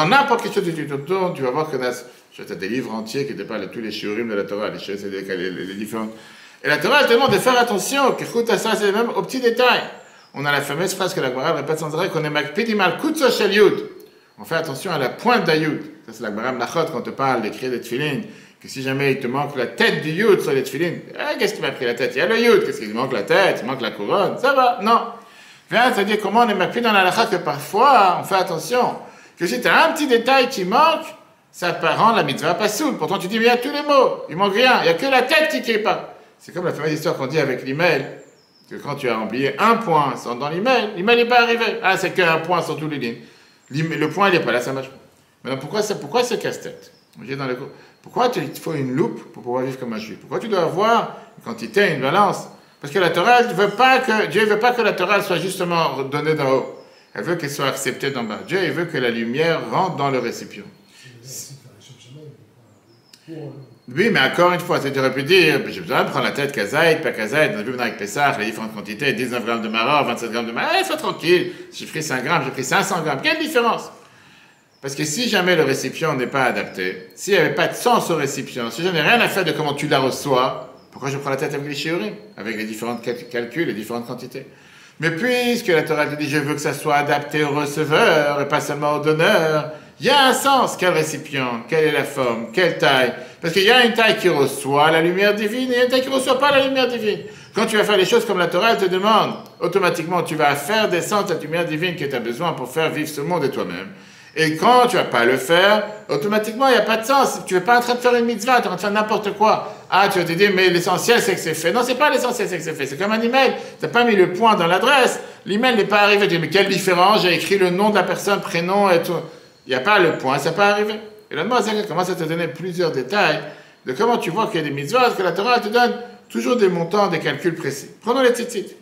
n'importe quelle chose que tu te tournes, tu vas voir que tu as des livres entiers qui dépassent tous les shiurim de la Torah, les différentes. Et la Torah, elle te demande de faire attention, que ça, c'est même aux petits détails. On a la fameuse phrase que la Gemara répète sans arrêt, qu'on est makpidimal kutso shel yud. On fait attention à la pointe d'Ayud. Ça, c'est la Gemara Mlachot quand on te parle d'écrire des tefilin. Que si jamais il te manque la tête du Yud sur les tefilin, qu'est-ce qui m'a pris la tête? Il y a le Yud. Qu'est-ce qu'il manque la tête? Il manque la couronne? Ça va? Non. Viens, te dire comment on est makpid dans la halakha que parfois, on fait attention. Que si tu as un petit détail qui manque, ça rend la mitzvah pas soule. Pourtant, tu dis, mais il y a tous les mots. Il manque rien. Il n'y a que la tête qui est pas. C'est comme la fameuse histoire qu'on dit avec l'email. Que quand tu as oublié un point dans l'email n'est pas arrivé. Ah, c'est qu'un point sur tous les lignes. Le point, il n'est pas là, ça marche pas. Maintenant, pourquoi ce casse-tête? Dans le cours. Pourquoi il faut une loupe pour pouvoir vivre comme un juif? Pourquoi tu dois avoir une quantité, une balance? Parce que la Torah, Dieu ne veut pas que la Torah soit justement donnée d'en haut. Elle veut qu'elle soit acceptée d'en bas. Dieu, il veut que la lumière rentre dans le récipient. Oui, mais encore une fois, tu aurais pu dire, j'ai besoin de prendre la tête kazaïd, pas kazaïd, on a vu maintenant avec Pessah, les différentes quantités, 19 grammes de maror, 27 grammes de maror, sois tranquille, j'ai pris 5 grammes, j'ai pris 500 grammes, quelle différence? Parce que si jamais le récipient n'est pas adapté, s'il n'y avait pas de sens au récipient, si je n'ai rien à faire de comment tu la reçois, pourquoi je prends la tête avec les shiurim, avec les différents calculs, les différentes quantités? Mais puisque la Torah te dit, je veux que ça soit adapté au receveur et pas seulement au donneur, il y a un sens. Quel récipient? Quelle est la forme? Quelle taille? Parce qu'il y a une taille qui reçoit la lumière divine et une taille qui ne reçoit pas la lumière divine. Quand tu vas faire les choses comme la Torah, elle te demande, automatiquement, tu vas faire descendre cette lumière divine que tu as besoin pour faire vivre ce monde et toi-même. Et quand tu ne vas pas le faire, automatiquement, il n'y a pas de sens. Tu n'es pas en train de faire une mitzvah, tu es en train de faire n'importe quoi. Ah, tu vas te dire, mais l'essentiel, c'est que c'est fait. Non, c'est pas l'essentiel, c'est que c'est fait. C'est comme un email. Tu n'as pas mis le point dans l'adresse. L'email n'est pas arrivé. Tu dis, mais quelle différence? J'ai écrit le nom de la personne, prénom et tout. Il n'y a pas le point, ça n'est pas arrivé. Et là, elle commence à te donner plusieurs détails de comment tu vois qu'il y a des mitzvahs, que la Torah te donne toujours des montants, des calculs précis. Prenons les tzitzit.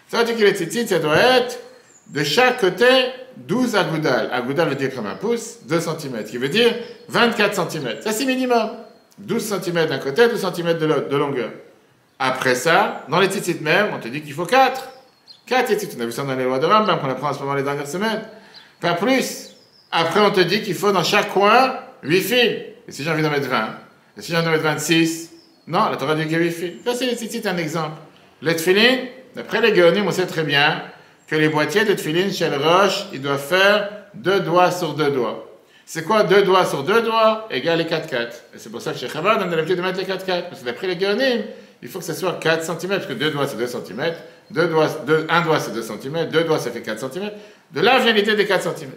Ça veut dire que les tzitzit, ça doit être de chaque côté 12 agoudal. Agoudal veut dire comme un pouce, 2 cm, qui veut dire 24 cm. Ça, c'est minimum. 12 cm d'un côté, 12 cm de longueur. Après ça, dans les tzitzit même, on te dit qu'il faut 4. 4 tzitzit. On a vu ça dans les lois de Rambam, qu'on apprend en ce moment les dernières semaines. Pas plus. Après, on te dit qu'il faut dans chaque coin 8 fils. Et si j'ai envie d'en mettre 20? Et si j'ai envie d'en mettre 26? Non, la Torah dit qu'il y a 8 fils. Ça, c'est les tzitzit, un exemple. Les tefillin, d'après les Géonim, on sait très bien que les boîtiers de tefillin chez le Roche, ils doivent faire 2 doigts sur 2 doigts. C'est quoi 2 doigts sur 2 doigts égale les 4-4? Et c'est pour ça que chez Chabad, on a l'habitude de mettre les 4-4. Parce que d'après les Géonim, il faut que ça soit 4 cm, parce que 2 doigts c'est 2 cm, 1 doigt c'est 2 cm, 2 doigts ça fait 4 cm. De là vient l'idée des 4 cm.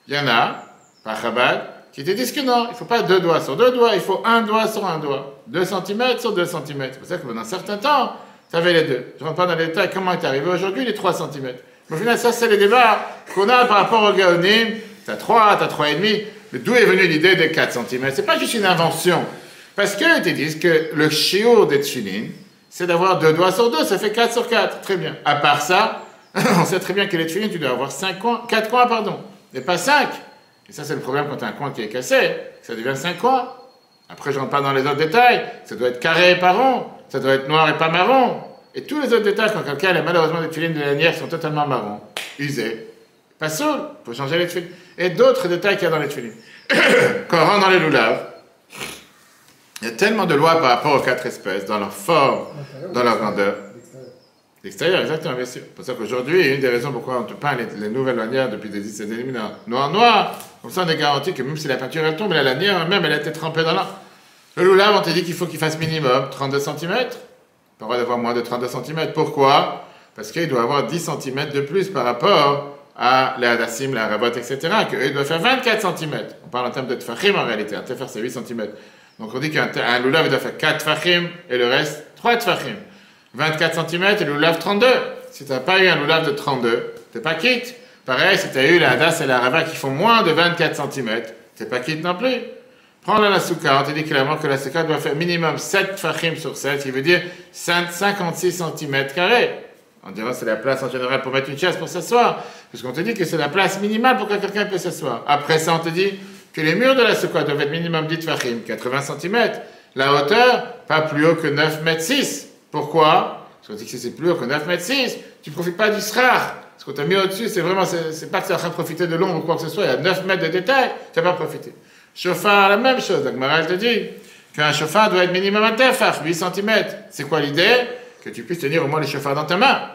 Il y en a, par Chabad, qui te disent que non, il ne faut pas 2 doigts sur 2 doigts, il faut 1 doigt sur 1 doigt. 2 cm sur 2 cm. C'est pour ça que pendant un certain temps, ça avait les deux. Je ne rentre pas dans les détails, comment est arrivé aujourd'hui les 3 cm. Mais au final, ça, c'est les débats qu'on a par rapport au Gaonim. Tu as 3, tu as 3,5. Mais d'où est venue l'idée des 4 cm? Ce n'est pas juste une invention. Parce qu'ils te disent que le shiur des tefillin, c'est d'avoir 2 doigts sur 2, ça fait 4 sur 4. Très bien. À part ça, on sait très bien que les tefillin, tu dois avoir 4 coins, pardon. Et pas 5. Et ça, c'est le problème quand tu as un coin qui est cassé. Ça devient 5 coins. Après, je ne rentre pas dans les autres détails. Ça doit être carré et pas rond. Ça doit être noir et pas marron. Et tous les autres détails, quand quelqu'un a malheureusement des tefillin de lanière qui sont totalement marrons, usés, pas saoul, il faut changer les tefillin. Et d'autres détails qu'il y a dans les tefillin. Quand on rentre dans les loulaves, il y a tellement de lois par rapport aux 4 espèces, dans leur forme, dans leur grandeur. L'extérieur, exactement, bien sûr. C'est pour ça qu'aujourd'hui, une des raisons pourquoi on te peint les nouvelles lanières depuis des décennies noir, comme ça on est garanti que même si la peinture elle tombe, la lanière même elle a été trempée dans l'eau. Le loulav, on te dit qu'il faut qu'il fasse minimum 32 cm. Pas le droit d'avoir moins de 32 cm. Pourquoi? Parce qu'il doit avoir 10 cm de plus par rapport à les hadassim, les harabot, etc. Qu'eux doivent faire 24 cm. On parle en termes de tfachim en réalité. Un tefar c'est 8 cm. Donc on dit qu'un loulav il doit faire 4 tfachim et le reste 3 tfachim. 24 cm et le loulav 32. Si tu n'as pas eu un loulav de 32, tu n'es pas quitte. Pareil, si tu as eu la hadas et la haraba qui font moins de 24 cm, tu n'es pas quitte non plus. Prends la souka, on te dit clairement que la souka doit faire minimum 7 fachim sur 7, qui veut dire 56 cm carrés. On dirait que c'est la place en général pour mettre une chaise pour s'asseoir, parce qu'on te dit que c'est la place minimale pour que quelqu'un puisse s'asseoir. Après ça, on te dit que les murs de la soukha doivent être minimum 10 tfachim, 80 cm. La hauteur, pas plus haut que 9 mètres 6. Pourquoi? Parce qu'on dit que si c'est plus haut que 9 mètres 6, tu ne profites pas du srar. Ce qu'on t'a mis au-dessus, c'est vraiment, c'est pas que tu es en train de profiter de l'ombre ou quoi que ce soit. Il y a 9 mètres de détail, tu n'as pas profité. Chauffard, la même chose. Donc, Maral te dit qu'un chauffard doit être minimum un tefach, 8 cm. C'est quoi l'idée? Que tu puisses tenir au moins les chauffards dans ta main.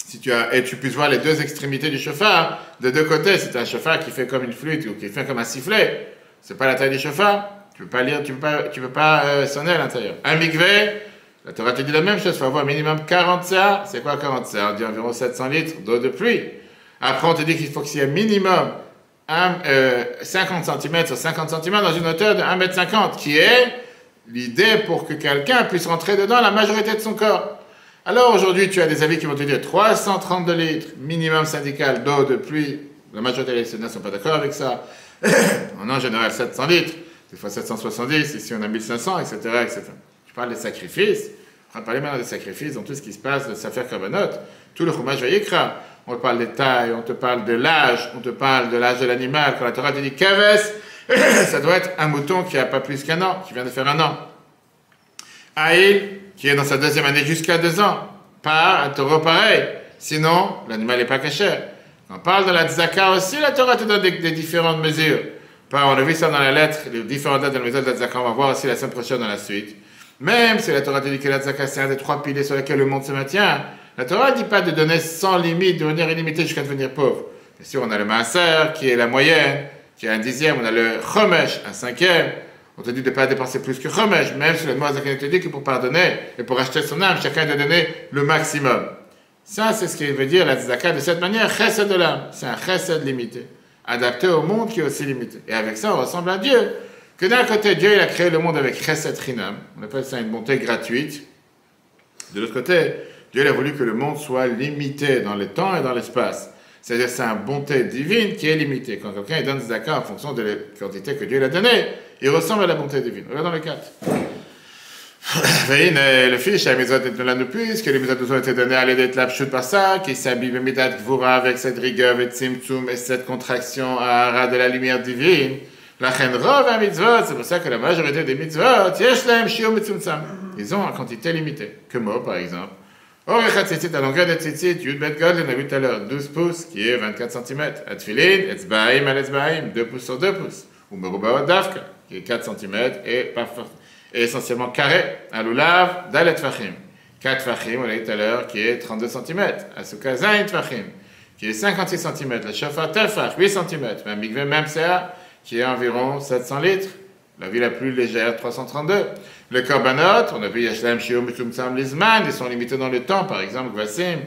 Si tu as, et tu puisses voir les deux extrémités du chauffard, de deux côtés. Si tu as un chauffard qui fait comme une flûte ou qui fait comme un sifflet, c'est pas la taille du chauffard. Tu peux pas lire, tu peux pas sonner à l'intérieur. Un mikvé, la Torah te dit la même chose, il faut avoir minimum 40 sa. C'est quoi 40 sa? On dit environ 700 litres d'eau de pluie. Après, on te dit qu'il faut qu'il y ait minimum 50 cm sur 50 cm dans une hauteur de 1,50 m, qui est l'idée pour que quelqu'un puisse rentrer dedans la majorité de son corps. Alors aujourd'hui, tu as des avis qui vont te dire 332 litres minimum syndical d'eau de pluie. La majorité des lectionnaires ne sont pas d'accord avec ça. En général, 700 litres, des fois 770, ici on a 1500, etc. etc. Je parle des sacrifices. On va parler maintenant des sacrifices, dans tout ce qui se passe de Sefer Kavanot. Tout le Chumash Vayikra. On te parle des tailles, on te parle de l'âge, on te parle de l'âge de l'animal. Quand la Torah te dit Kaves, ça doit être un mouton qui n'a pas plus qu'un an, qui vient de faire un an. Aïl, qui est dans sa deuxième année jusqu'à 2 ans. Pas un taureau pareil. Sinon, l'animal n'est pas caché. Quand on parle de la tzaka aussi, la Torah te donne des différentes mesures. On a vu ça dans la lettre, les différentes dates de la maison de la tzaka. On va voir aussi la semaine prochaine dans la suite. Même si la Torah te dit que la tzaka, c'est un des 3 piliers sur lesquels le monde se maintient, la Torah ne dit pas de donner sans limite, de devenir illimité jusqu'à devenir pauvre. Bien sûr, on a le maaser, qui est la moyenne, qui est un 10e. On a le chomesh, un 5e. On te dit de ne pas dépenser plus que chomesh, même si le Moazakin te dit que pour pardonner et pour acheter son âme, chacun doit donner le maximum. Ça, c'est ce qui veut dire la tzedaka de cette manière, chesed de l'âme. C'est un chesed limité, adapté au monde qui est aussi limité. Et avec ça, on ressemble à Dieu. Que d'un côté, Dieu il a créé le monde avec chesed chinam, on appelle ça une bonté gratuite. De l'autre côté, Dieu il a voulu que le monde soit limité dans le temps et dans l'espace. C'est-à-dire c'est une bonté divine qui est limitée. Quand quelqu'un donne tzedaka en fonction de la quantité que Dieu lui a donnée, il ressemble à la bonté divine. Regarde dans le 4. Le fiche, la mitzvot est là de plus, que les mitzvot ont été données à l'aide de la pshut par ça, qui s'habille mitat gvura avec cette rigueur et tzimtzum et cette contraction à de la lumière divine. La chen rov à mitzvot, c'est pour ça que la majorité des mitzvot, yesh lahem shiur mitzumtzam. Ils ont une quantité limitée. Que moi, par exemple. Orechat tzitzit, la longueur de tzitzit, yud bet god, on a vu tout à l'heure, 12 pouces, qui est 24 cm. Atfilin, etzbaim al etzbaim, 2 pouces sur 2 pouces. Ou merubaot dafka, qui est 4 cm et essentiellement carré. Alulav, dalet fachim. 4 fachim, on l'a dit tout à l'heure, qui est 32 cm. Asuka zain fachim, qui est 56 cm. Le shofar tefach, 8 cm. Un mikveh même CA, qui est environ 700 litres. La vie la plus légère, 332. Le korbanot, on a vu Yashlem Shiur Mitzumtzam Lizman, ils sont limités dans le temps. Par exemple, Gvasim,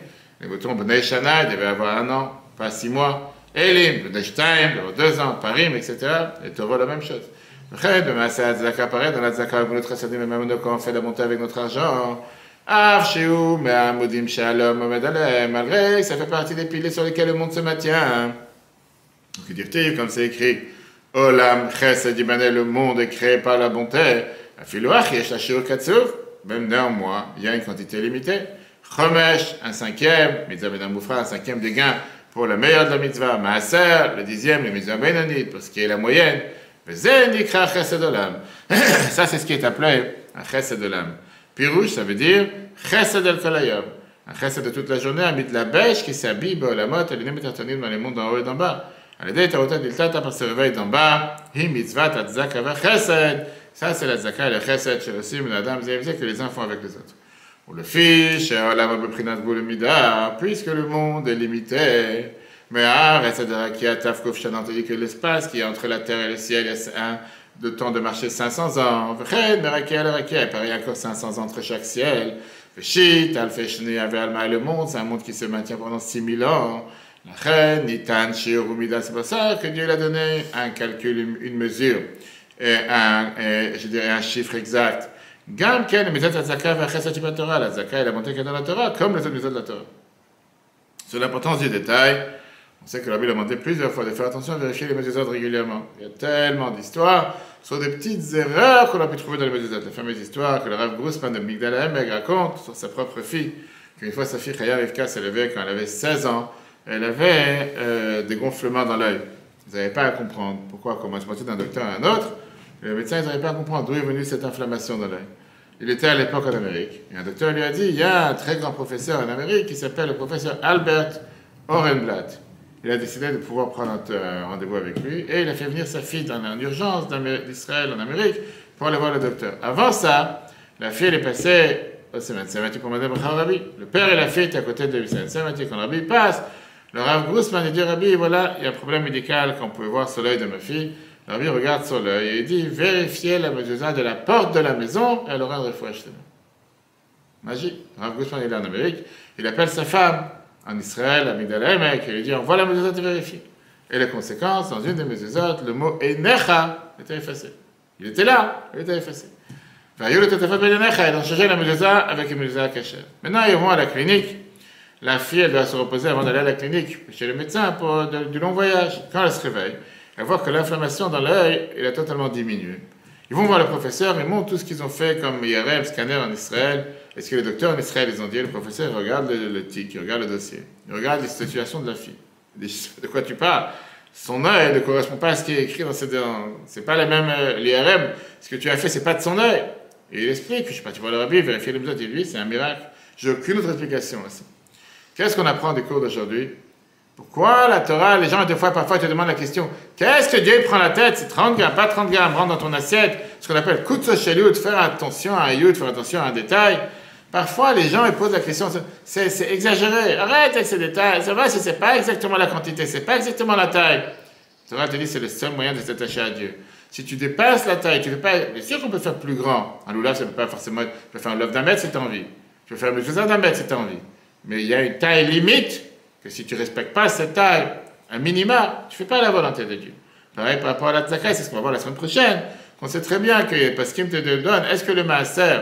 les moutons Bnei Shana, ils devaient avoir 1 an, pas 6 mois. Elim, Bnei Shtaim, ils devaient avoir 2 ans. Parim, etc. Et Toro, la même chose. De Maaseh Tzedaka, pareil, dans la Tzedaka, avec notre Chassadim et même quand on fait la montée avec notre argent. Av Shiu, Me'amudim Shalom, Mohamed Alem, malgré que ça fait partie des piliers sur lesquels le monde se maintient. Donc, dire comme c'est écrit, Olam Chesed Yibaneh, le monde est créé par la bonté. Afilouach yesh la shiur katsouf, même néanmoins, il y a une quantité limitée. Chomesh, un 5e, mitzvah ben moufra, un 5e des gains pour le meilleur de la mitzvah. Maaser, le 10e, le mitzvah benanit, pour ce qui est la moyenne. Vezen yikra chesed olam. Ça, c'est ce qui est appelé un chesed olam. Pirouche, ça veut dire chesed el kolayom. Un chesed de toute la journée, un mit la bêche qui s'habille ba'olamot, et les nemetartonim dans les mondes d'en haut et d'en bas. À l'idée, Tarotat Diltata, par se réveil d'en bas, hi mitzvah tzedaka v'chesed. Ça, c'est la tzedaka et le chesed chez aussi, mais Adam que les uns font avec les autres. Ou le fiche, olam abeprinat boule mida, puisque le monde est limité. Mais qui a tafkouf shanant, dit que l'espace qui est entre la terre et le ciel, il y a de temps de marcher 500 ans. V'ched, merakia, il paraît encore 500 ans entre chaque ciel. V'shit, al-feshni, ave-alma, le monde, c'est un monde qui se maintient pendant 6000 ans. La reine, Nitan, Shiur, Umida, c'est pour ça que Dieu l'a donné un calcul, une mesure, et je dirais un chiffre exact. Gam ken, mitzvot tzedaka v'chesed Torah, la tzedaka et la bonté qu'il y a dans la Torah, comme les autres mitzvot de la Torah. Sur l'importance du détail, on sait que la Bible a demandé plusieurs fois de faire attention à vérifier les mesures régulièrement. Il y a tellement d'histoires sur des petites erreurs qu'on a pu trouver dans les mesures. La fameuse histoire que le Rav Grousman de Migdal HaEmek raconte sur sa propre fille, qu'une fois sa fille Chaya Rivka s'est levée quand elle avait 16 ans. Elle avait des gonflements dans l'œil. Ils n'avaient pas à comprendre. Pourquoi? Comment se passer d'un docteur à un autre? Les médecins, ils n'avaient pas à comprendre d'où est venue cette inflammation dans l'œil. Il était à l'époque en Amérique. Et un docteur lui a dit, il y a un très grand professeur en Amérique qui s'appelle le professeur Albert Orenblatt. Il a décidé de pouvoir prendre un rendez-vous avec lui et il a fait venir sa fille en urgence d'Israël en Amérique pour aller voir le docteur. Avant ça, la fille elle est passée au Semen Sematik pour Madame Rabbi. Le père et la fille étaient à côté de Semen Sematik. Quand Rabbi passe, le Rav Grossman dit Rabbi, voilà, il y a un problème médical qu'on pouvait voir sur l'œil de ma fille. Rabbi regarde sur l'œil et il dit vérifiez la mezuzah de la porte de la maison, elle aura un refouach. Magie. Rav Grossman il est en Amérique, il appelle sa femme en Israël, à Migdal-Emek, et il lui dit envoie la mezuzah te vérifier. Et la conséquence, dans une des mezuzot, le mot Enecha était effacé. Il était là, il était effacé. Ils ont changé la mezuzah avec une mezuzah cachée. Maintenant, ils vont à la clinique. La fille, elle doit se reposer avant d'aller à la clinique, chez le médecin, pour du long voyage. Quand elle se réveille, elle voit que l'inflammation dans l'œil, elle a totalement diminué. Ils vont voir le professeur, ils montrent tout ce qu'ils ont fait comme IRM, scanner en Israël. Et ce que les docteurs en Israël, ils ont dit, le professeur regarde le tic, il regarde le dossier, il regarde les situations de la fille. Il dit, de quoi tu parles? Son œil ne correspond pas à ce qui est écrit dans ces deux. C'est pas la même l'IRM. Ce que tu as fait, c'est pas de son œil. Et il explique, je sais pas, tu vois le rabbi, vérifier les méthodes, il dit, c'est un miracle. J'ai aucune autre explication à ça. Qu'est-ce qu'on apprend des cours d'aujourd'hui? Pourquoi la Torah, les gens, des fois, parfois, te demandent la question, qu'est-ce que Dieu prend la tête? C'est 30 grammes, pas 30 grammes, rentre dans ton assiette. Ce qu'on appelle kutso shelud, faire attention à un yud, faire attention à un détail. Parfois, les gens ils posent la question, c'est exagéré, arrête avec ces détails, ça va si c'est pas exactement la quantité, c'est pas exactement la taille. La Torah te dit c'est le seul moyen de s'attacher à Dieu. Si tu dépasses la taille, tu fais pas, bien sûr qu'on peut faire plus grand. Un loulav, ça ne peut pas forcément, tu peux faire un loaf d'1 mètre si tu as envie. Tu peux faire une mezuzah d'1 mètre si tu as envie. Mais il y a une taille limite, que si tu ne respectes pas cette taille, un minima, tu ne fais pas la volonté de Dieu. Pareil par rapport à la tzaka, c'est ce qu'on va voir la semaine prochaine. On sait très bien que, parce qu'il te donne, est-ce que le maaser,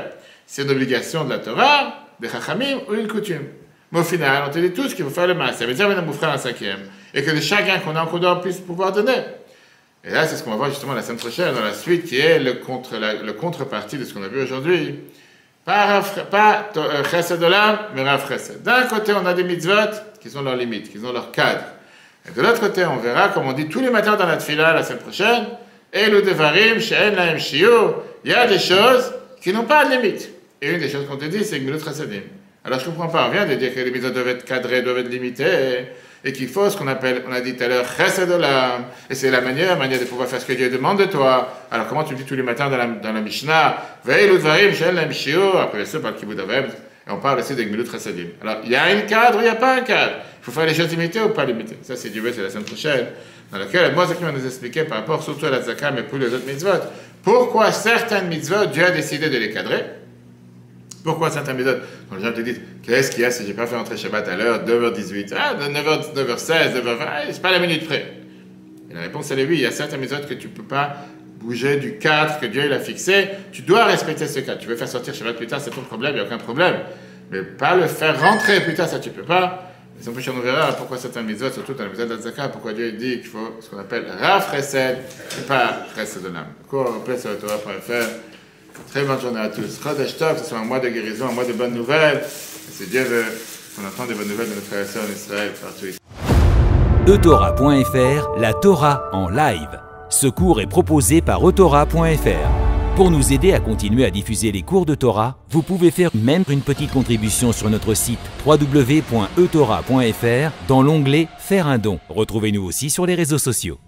c'est une obligation de la Torah, des chachamim ou une coutume? Mais au final, on te dit tous qu'il faut faire le maaser. Mais dire, on fera un 5e. Et que de chacun qu'on a, qu'on doit plus pouvoir donner. Et là, c'est ce qu'on va voir justement la semaine prochaine, dans la suite, qui est le contrepartie de ce qu'on a vu aujourd'hui. Pas chesed olam, mais rav chesed. D'un côté, on a des mitzvot qui ont leurs limites, qui ont leur cadre. Et de l'autre côté, on verra, comme on dit tous les matins dans la tefila la semaine prochaine, et le devarim, she'en lahem shiur, il y a des choses qui n'ont pas de limite. Et une des choses qu'on te dit, c'est gmilut chasadim. Alors je ne comprends pas, on vient de dire que les mitzvot doivent être cadrés, doivent être limités, et qu'il faut ce qu'on appelle, on a dit tout à l'heure, chesed olam, et c'est la manière de pouvoir faire ce que Dieu demande de toi. Alors comment tu le dis tous les matins dans la Mishnah, veille le devarim, she'en lahem shiur, après ça, par kibud avem, et on parle aussi de gmilut chasadim. Alors il y a un cadre, il n'y a pas un cadre. Il faut faire les choses limitées ou pas limitées. Ça, c'est Dieu veut, c'est la semaine prochaine, dans laquelle moi, ce qui va nous expliquer par rapport surtout à la tzaka, mais pour les autres mitzvot, pourquoi certaines mitzvot, Dieu a décidé de les cadrer. Pourquoi certains mitzvot, quand les gens te disent, qu'est-ce qu'il y a si je n'ai pas fait rentrer Shabbat à l'heure, 9h18, 9h16, 9h20, c'est pas la minute près. Et la réponse, elle est oui, il y a certains mitzvot que tu ne peux pas bouger du cadre que Dieu il a fixé, tu dois respecter ce cadre. Tu veux faire sortir Shabbat plus tard, c'est ton problème, il n'y a aucun problème. Mais pas le faire rentrer plus tard, ça tu ne peux pas. Et on verra pourquoi certains mitzvot, surtout dans le mitzvot d'Azaka, pourquoi Dieu dit qu'il faut ce qu'on appelle Rav Chesed et pas Chesed Olam. Cours en paix sur le Torah.fr. Très bonne journée à tous. Chodesh Tov, que ce soit un mois de guérison, un mois de bonnes nouvelles. Et si Dieu veut qu'on entende des bonnes nouvelles de nos frères et sœurs en Israël partout ici. eTorah.fr, la Torah en live. Ce cours est proposé par eTorah.fr. Pour nous aider à continuer à diffuser les cours de Torah, vous pouvez faire même une petite contribution sur notre site www.etorah.fr dans l'onglet « Faire un don ». Retrouvez-nous aussi sur les réseaux sociaux.